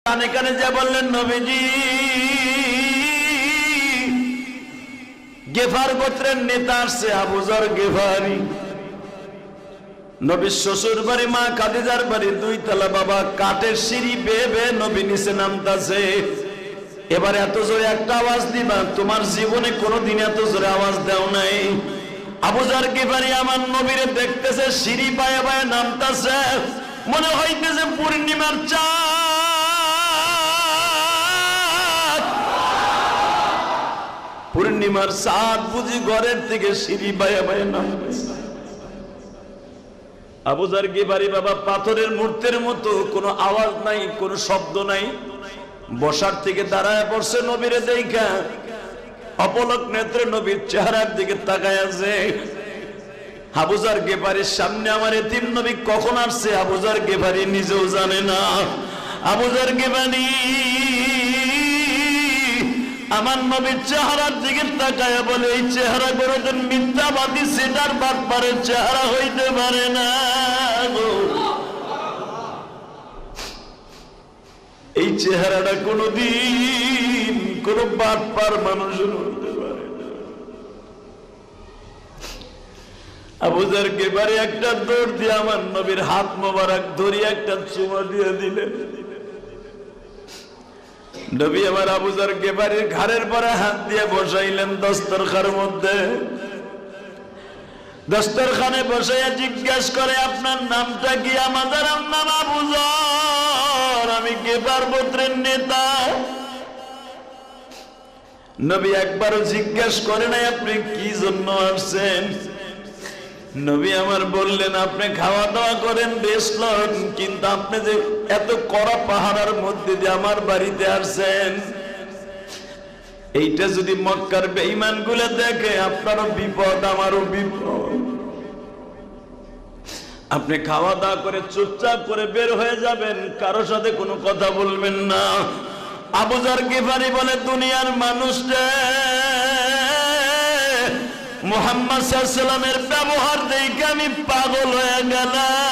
কানে কানে যা বললেন, নবীজি গেফার গোত্রের নেতা আসছে, আবু যর গেফারি। নবীর শ্বশুর বাড়ি মা খাদিজার বাড়ি 2 তলা বাবা, কাঠের সিঁড়ি বেয়ে বেয়ে নবী নিচে নামতাছে। এবার এত জোরে একটা আওয়াজ দিবা, তোমার জীবনে কোনোদিন এত জোরে আওয়াজ দাও নাই। আবু যর গেফারি আমার নবীরে দেখতেছে, সিঁড়ি বায়ে বায়ে নামতাছে, মনে হইতেছে পূর্ণিমার চাঁদ। পূর্ণিমার চাঁদ বুঝি ঘরের থেকে সিঁড়ি বায়ে বায়ে নামতেছে। আবু যর গেফারি বাবা পাথরের মূর্তির মতো, কোনো আওয়াজ নাই, কোনো শব্দ নাই, বসার থেকে দাঁড়ায় পড়ছে নবীরে দেখা, অপলক নেত্রে নবীর চেহারার দিকে তাকায় আছে। আবু যর গেফারির সামনে আমার এতিম নবী কখন আসছে আবু যর গেফারি নিজেও জানে না। আবু যর গেফারি আমার নবীর চেহারার দিকে তাকায় বলে, এই চেহারা কোনদিন মিথ্যাবাদী সেটার বাটপারের চেহারা হইতে পারে না। এই চেহারাটা কোনদিন কোন বাটপার মানুষের হইতে পারে না। আবু যর গেফারি একটা দৌড় দিয়ে আমার নবীর হাত মোবারক ধরিয়ে একটা চুমা দিয়ে দিলেন। নবী আমার আবু যর গেফারির ঘাড়ের পরে হাত দিয়ে বসাইলেন দস্তরখানের মধ্যে। দস্তরখানে বসাইয়া জিজ্ঞেস করে, আপনার নামটা কি? আমাদের নাম আবু যর, আমি গেফার গোত্রের নেতা। নবী একবারও জিজ্ঞেস করে নাই আপনি কি জন্য আসছেন। নবী আমার বললেন, আপনি খাওয়া দাওয়া করেন, রেস্ট লন, কিন্তু আপনি যে এত কড়া পাহাড়ের মধ্যে যে আমার বাড়িতে আসছেন, এইটা যদি মক্কার বেঈমান গুলো দেখে, আপনারও বিপদ আমারও বিপদ। আপনি খাওয়া দাওয়া করে চুপচাপ করে বের হয়ে যাবেন, কারোর সাথে কোনো কথা বলবেন না। আবু যর গেফারি বলে, দুনিয়ার মানুষটা মুহাম্মদ সাল্লাল্লাহু আলাইহি ওয়াসাল্লামের ব্যবহার দেখে আমি পাগল হয়ে গেলাম।